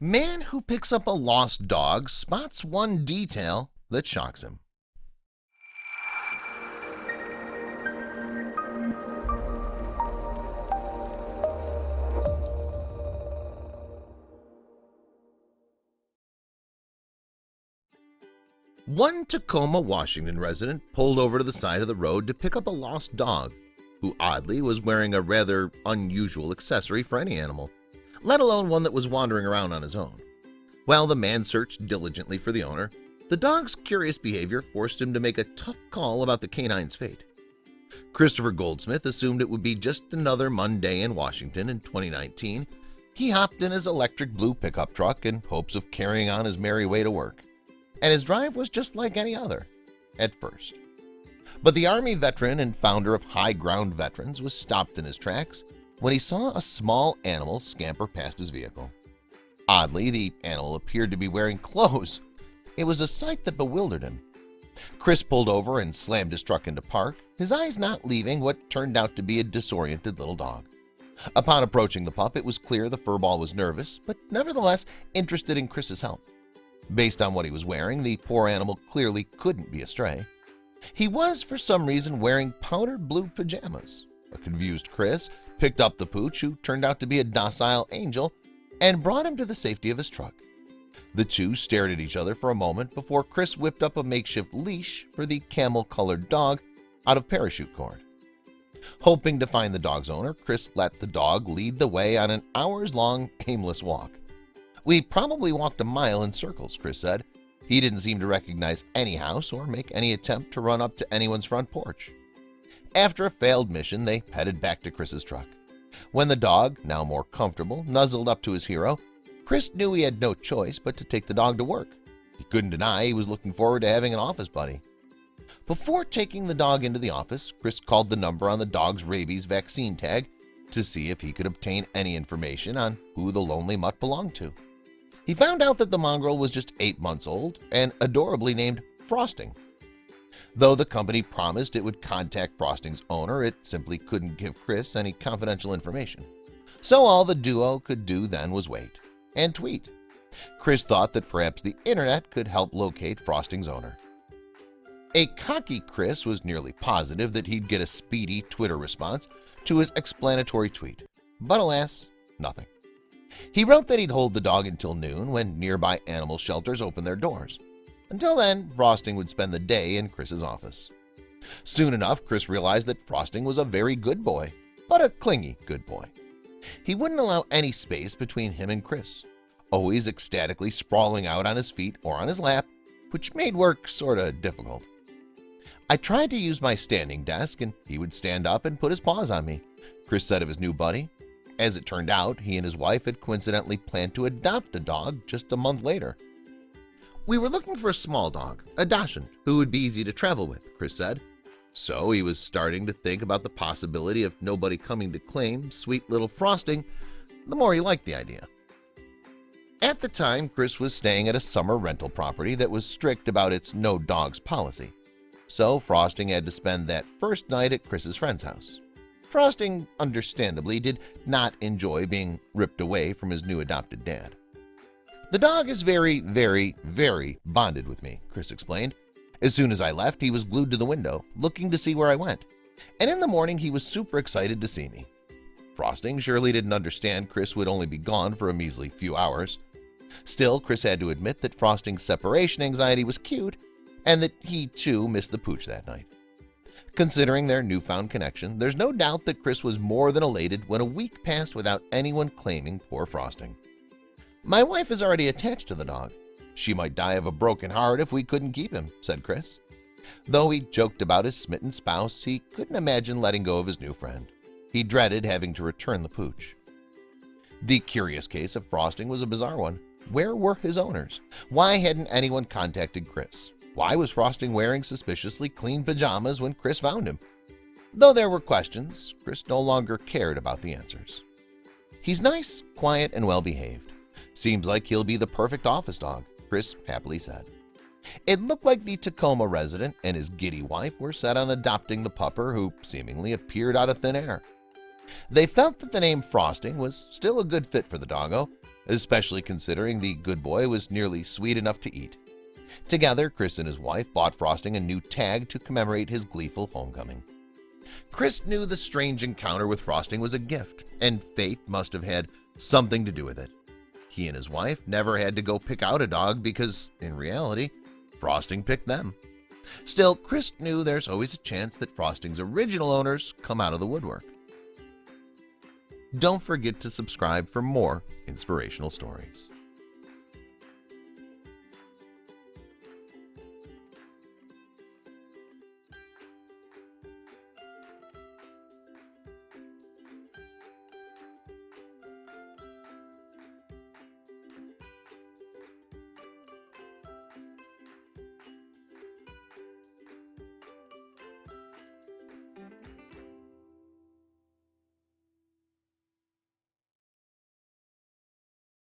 Man who picks up a lost dog spots one detail that shocks him. One Takoma, Washington resident pulled over to the side of the road to pick up a lost dog, who oddly was wearing a rather unusual accessory for any animal, let alone one that was wandering around on his own. While the man searched diligently for the owner, the dog's curious behavior forced him to make a tough call about the canine's fate. Christopher Goldsmith assumed it would be just another Monday in Washington in 2019. He hopped in his electric blue pickup truck in hopes of carrying on his merry way to work, and his drive was just like any other, at first. But the Army veteran and founder of High Ground Veterans was stopped in his tracks when he saw a small animal scamper past his vehicle. Oddly, the animal appeared to be wearing clothes. It was a sight that bewildered him. Chris pulled over and slammed his truck into park, his eyes not leaving what turned out to be a disoriented little dog. Upon approaching the pup, it was clear the furball was nervous, but nevertheless interested in Chris's help. Based on what he was wearing, the poor animal clearly couldn't be a stray. He was, for some reason, wearing powdered blue pajamas. A confused Chris picked up the pooch, who turned out to be a docile angel, and brought him to the safety of his truck. The two stared at each other for a moment before Chris whipped up a makeshift leash for the camel-colored dog out of parachute cord. Hoping to find the dog's owner, Chris let the dog lead the way on an hours-long aimless walk. "We probably walked a mile in circles," Chris said. He didn't seem to recognize any house or make any attempt to run up to anyone's front porch. After a failed mission, they headed back to Chris's truck. When the dog, now more comfortable, nuzzled up to his hero, Chris knew he had no choice but to take the dog to work. He couldn't deny he was looking forward to having an office buddy. Before taking the dog into the office, Chris called the number on the dog's rabies vaccine tag to see if he could obtain any information on who the lonely mutt belonged to. He found out that the mongrel was just 8 months old and adorably named Frosting. Though the company promised it would contact Frosting's owner, it simply couldn't give Chris any confidential information. So all the duo could do then was wait and tweet. Chris thought that perhaps the internet could help locate Frosting's owner. A cocky Chris was nearly positive that he'd get a speedy Twitter response to his explanatory tweet, but alas, nothing. He wrote that he'd hold the dog until noon when nearby animal shelters opened their doors. Until then, Frosting would spend the day in Chris's office. Soon enough, Chris realized that Frosting was a very good boy, but a clingy good boy. He wouldn't allow any space between him and Chris, always ecstatically sprawling out on his feet or on his lap, which made work sorta difficult. I tried to use my standing desk, and he would stand up and put his paws on me, Chris said of his new buddy. As it turned out, he and his wife had coincidentally planned to adopt a dog just a month later. "We were looking for a small dog, a Dachshund, who would be easy to travel with," Chris said. So he was starting to think about the possibility of nobody coming to claim sweet little Frosting, the more he liked the idea. At the time, Chris was staying at a summer rental property that was strict about its no dogs policy. So Frosting had to spend that first night at Chris's friend's house. Frosting, understandably, did not enjoy being ripped away from his new adopted dad. "The dog is very, very, very bonded with me," Chris explained. "As soon as I left, he was glued to the window, looking to see where I went. And in the morning, he was super excited to see me." Frosting surely didn't understand Chris would only be gone for a measly few hours. Still, Chris had to admit that Frosting's separation anxiety was cute and that he, too, missed the pooch that night. Considering their newfound connection, there's no doubt that Chris was more than elated when a week passed without anyone claiming poor Frosting. "My wife is already attached to the dog. She might die of a broken heart if we couldn't keep him," said Chris. Though he joked about his smitten spouse, he couldn't imagine letting go of his new friend. He dreaded having to return the pooch. The curious case of Frosting was a bizarre one. Where were his owners? Why hadn't anyone contacted Chris? Why was Frosting wearing suspiciously clean pajamas when Chris found him? Though there were questions, Chris no longer cared about the answers. "He's nice, quiet, and well-behaved. Seems like he'll be the perfect office dog," Chris happily said. It looked like the Takoma resident and his giddy wife were set on adopting the pupper who seemingly appeared out of thin air. They felt that the name Frosting was still a good fit for the doggo, especially considering the good boy was nearly sweet enough to eat. Together, Chris and his wife bought Frosting a new tag to commemorate his gleeful homecoming. Chris knew the strange encounter with Frosting was a gift, and fate must have had something to do with it. He and his wife never had to go pick out a dog because, in reality, Frosting picked them. Still, Chris knew there's always a chance that Frosting's original owners come out of the woodwork. Don't forget to subscribe for more inspirational stories.